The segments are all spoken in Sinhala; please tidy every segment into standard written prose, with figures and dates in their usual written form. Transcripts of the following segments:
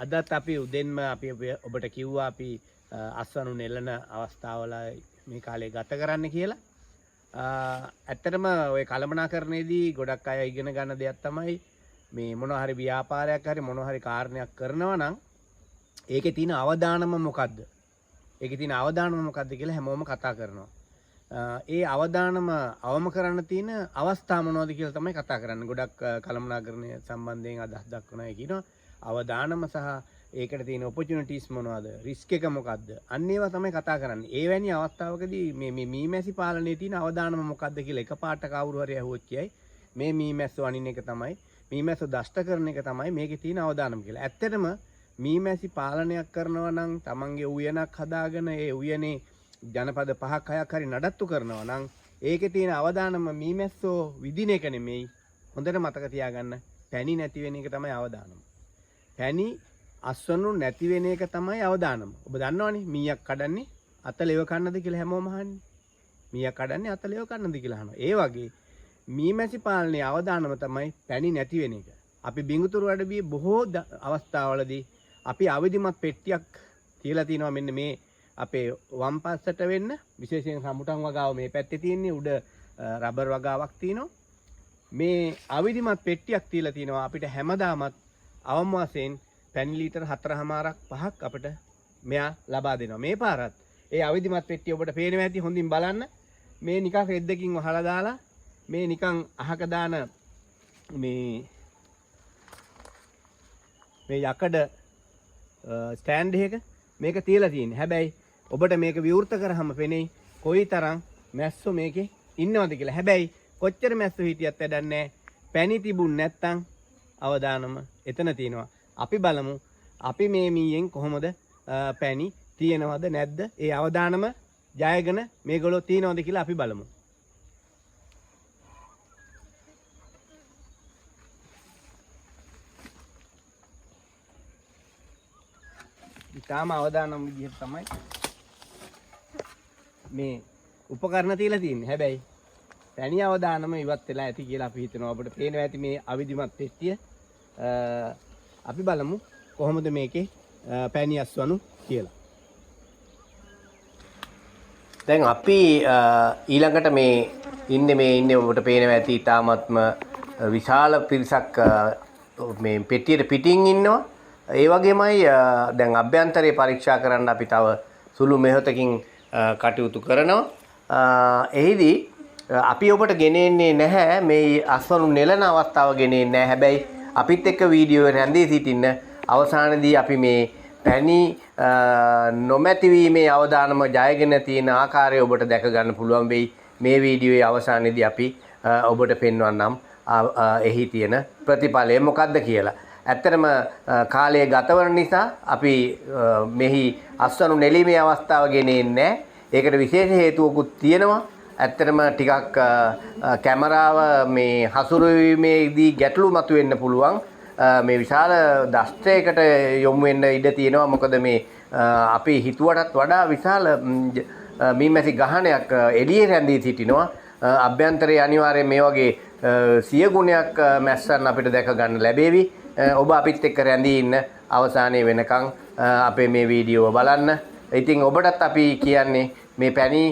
අදත් අපි උදෙන්ම අපි ඔබට කිව්වා අපි අස්වනු නෙලන අවස්ථාවල මේ කාලේ ගත කරන්න කියලා. ඇත්තටම ඔය කළමනාකරණයේදී ගොඩක් අය ඉගෙන ගන්න දෙයක් තමයි මේ මොනවා හරි ව්‍යාපාරයක් හරි මොනවා හරි කාරණයක් කරනවා නම් ඒකේ තියෙන අවදානම මොකද්ද? ඒකේ තියෙන අවදානම මොකද්ද කියලා හැමෝම කතා කරනවා. ඒ අවදානම අවම කරන්න තියෙන අවස්ථා මොනවද කියලා තමයි කතා කරන්නේ. ගොඩක් කළමනාකරණය සම්බන්ධයෙන් අදහස් දක්වන අය කියනවා අවදානම සහ ඒකට තියෙන ඔපචුනිටිස් මොනවද? රිස්ක් එක මොකද්ද? අන්න ඒවා තමයි කතා කරන්නේ. ඒ වැනි අවස්ථාවකදී මේ මීමැසි පාලනයේ තියෙන අවදානම මොකද්ද කියලා එකපාරට කවුරු හරි අහුවොත් කියයි මේ මීමැස්සෝ අනින එක තමයි මීමැස්සෝ දෂ්ට කරන එක තමයි මේකේ තියෙන අවදානම කියලා. ඇත්තටම මීමැසි පාලනයක් කරනවා නම් තමන්ගේ උයනක් හදාගෙන ඒ උයනේ ජනපද 5ක් 6ක් හරි නඩත්තු කරනවා නම් ඒකේ තියෙන අවදානම මීමැස්සෝ විදින එක නෙමෙයි. හොඳට මතක තියාගන්න. පැණි නැති වෙන එක තමයි අවදානම. පැණි අස්වනු නැති වෙන එක තමයි අවදානම. ඔබ දන්නවනේ මීයක් කඩන්නේ අත ලෙව කන්නද කියලා හැමෝම අහන්නේ. මීයක් කඩන්නේ අත ලෙව කන්නද කියලා අහනවා. ඒ වගේ මීමැසි පාලනයේ අවදානම තමයි පැණි නැති වෙන එක. අපි බිඟුතුරු අඩවියේ බොහෝ අවස්ථාවලදී අපි අවිධිමත් පෙට්ටියක් තියලා තිනවා මෙන්න මේ අපේ වම් පස්සට වෙන්න විශේෂයෙන් සම්මුටන් වගාව මේ පැත්තේ තියෙන්නේ උඩ රබර් වගාවක් තියෙනවා. මේ අවිධිමත් පෙට්ටියක් තියලා තිනවා අපිට හැමදාමත් අවම වශයෙන් පැණි ලීටර් 4.5ක් 5ක් අපිට මෙයා ලබා දෙනවා. මේ පාරත් ඒ අවිධිමත් පෙට්ටිය ඔබට පේනවා ඇති හොඳින් බලන්න. මේ නිකන් රෙද්දකින් වහලා දාලා මේ නිකන් අහක දාන මේ යකඩ ස්ටෑන්ඩ් එක මේක තියලා තියෙන්නේ. හැබැයි ඔබට මේක විවෘත කරාම පෙනෙයි කොයිතරම් මැස්සෝ මේකේ ඉන්නවද කියලා. හැබැයි කොච්චර මැස්සෝ හිටියත් වැඩක් නැහැ. පැණි තිබුණ නැත්තම් අවදානම එතන තියෙනවා. අපි බලමු අපි මේ මීයෙන් කොහොමද පැණි තියෙනවද නැද්ද? ඒ අවදානම ජයගෙන මේගොල්ලෝ තියෙනවද කියලා අපි බලමු. ඉතාලම අවදානම් විදිහට තමයි මේ උපකරණ තියලා තියෙන්නේ. හැබැයි පැණි අවදානම ඉවත් වෙලා ඇති කියලා අපි හිතනවා. අපිට පේනවා ඇති මේ අවිධිමත් පෙට්ටිය. අපි බලමු කොහොමද මේකේ පැණි අස්වනු කියලා. දැන් අපි ඊළඟට මේ ඉන්නේ ඔබට පේනවා ඇති ඉතාමත්ම විශාල පිරිසක් මේ පෙට්ටියට පිටින් ඉන්නවා. ඒ වගේමයි දැන් අභ්‍යන්තරයේ පරීක්ෂා කරන්න අපි තව සුළු මෙහෙතකින් කටයුතු කරනවා. එහිදී අපි ඔබට ගෙනෙන්නේ නැහැ මේ අස්වනු නෙලන අවස්ථාව ගෙනෙන්නේ නැහැ. හැබැයි අපිත් එක්ක වීඩියෝ එක රැඳී සිටින්න අවසානයේදී අපි මේ පැණි නොමැතිවීමේ අවදානම ජයගෙන තියෙන ආකාරය ඔබට දැක ගන්න පුළුවන් වෙයි. මේ වීඩියෝයේ අවසානයේදී අපි ඔබට පෙන්වන්නම් එහි තියෙන ප්‍රතිඵලය මොකක්ද කියලා. ඇත්තටම කාලය ගතවන නිසා අපි මෙහි අස්වනු නෙලීමේ අවස්ථාව ගෙනෙන්නේ නැහැ. ඒකට විශේෂ හේතුවකුත් තියෙනවා. ඇත්තටම ටිකක් කැමරාව මේ හසුරුවීමේදී ගැටලු මතුවෙන්න පුළුවන්. මේ විශාල දෂ්ටයකට යොමු වෙන්න ඉඩ තියෙනවා. මොකද මේ අපි හිතුවටත් වඩා විශාල මීමැසි ගහණයක් එළියේ රැඳී සිටිනවා. අභ්‍යන්තරයේ අනිවාර්යයෙන් මේ වගේ 100 ගුණයක් මැස්සන් අපිට දැක ගන්න ලැබෙවි. ඔබ අපිත් එක්ක රැඳී ඉන්න අවසානයේ වෙනකන් අපේ මේ වීඩියෝව බලන්න. ඉතින් ඔබටත් අපි කියන්නේ මේ පැණි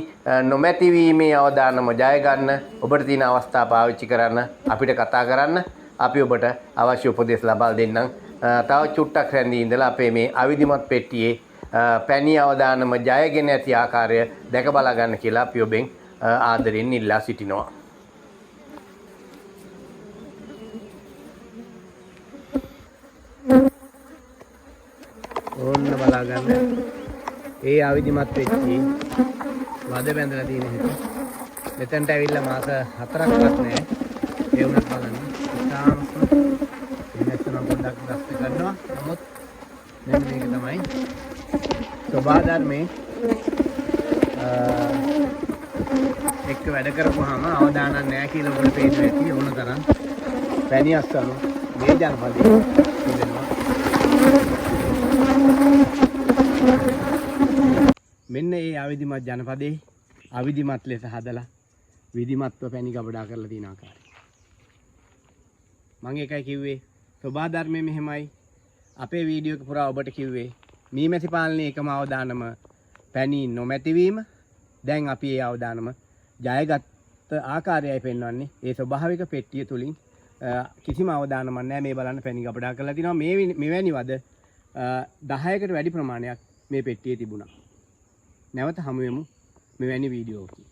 නොමැතිවීමේ අවදානම ජය ගන්න ඔබට තියෙන අවස්ථාව පාවිච්චි කරන්න අපිට කතා කරන්න. අපි ඔබට අවශ්‍ය උපදෙස් ලබා දෙන්නම්. තව චුට්ටක් රැඳී ඉඳලා අපේ මේ අවිධිමත් පෙට්ටියේ පැණි අවදානම ජයගෙන ඇති ආකාරය දැක බලා ගන්න කියලා අපි ඔබෙන් ආදරෙන් ඉල්ලා සිටිනවා. ඕන්න බලා ගන්න. ඒ අවිධිමත් පෙට්ටිය වද බැඳලා තියෙන හැටි. මෙතනට ඇවිල්ලා මාස 4ක්වත් නැහැ. ඒ වුණත් බලන්න. ඉතාලම ඉන්නස්සන පොඩ්ඩක් දස්ත කරනවා. නමුත් මෙන්න මේක තමයි ස්වභාවධර්මයේ එක්ක වැඩ කරපුවාම අවදානක් නැහැ කියලා ඔබට පේනවා ඇති. ඕන තරම් පැණි අස්වනු මේ ජනපදයේ තිබෙනවා. මෙන්න මේ අවිධිමත් ජනපදයේ අවිධිමත් ලෙස හදලා විධිමත්ව පැණි ගබඩා කරලා තියෙන ආකාරය. මම ඒකයි කිව්වේ ස්වභාව ධර්මයේ මෙහෙමයි. අපේ වීඩියෝ එක පුරා ඔබට කිව්වේ මීමැසි පාලනයේ එකම අවදානම පැණි නොමැතිවීම. දැන් අපි ඒ අවදානම ජයගත් ආකාරයයි පෙන්වන්නේ. ඒ ස්වභාවික පෙට්ටිය තුලින් කිසිම අවදානමක් නැහැ. මේ බලන්න පැණි ගබඩා කරලා තිනවා. මෙවැනි වද 10කට වැඩි ප්‍රමාණයක් මේ පෙට්ටියේ තිබුණා. නැවත හමු වෙමු මෙවැනි වීඩියෝකින්.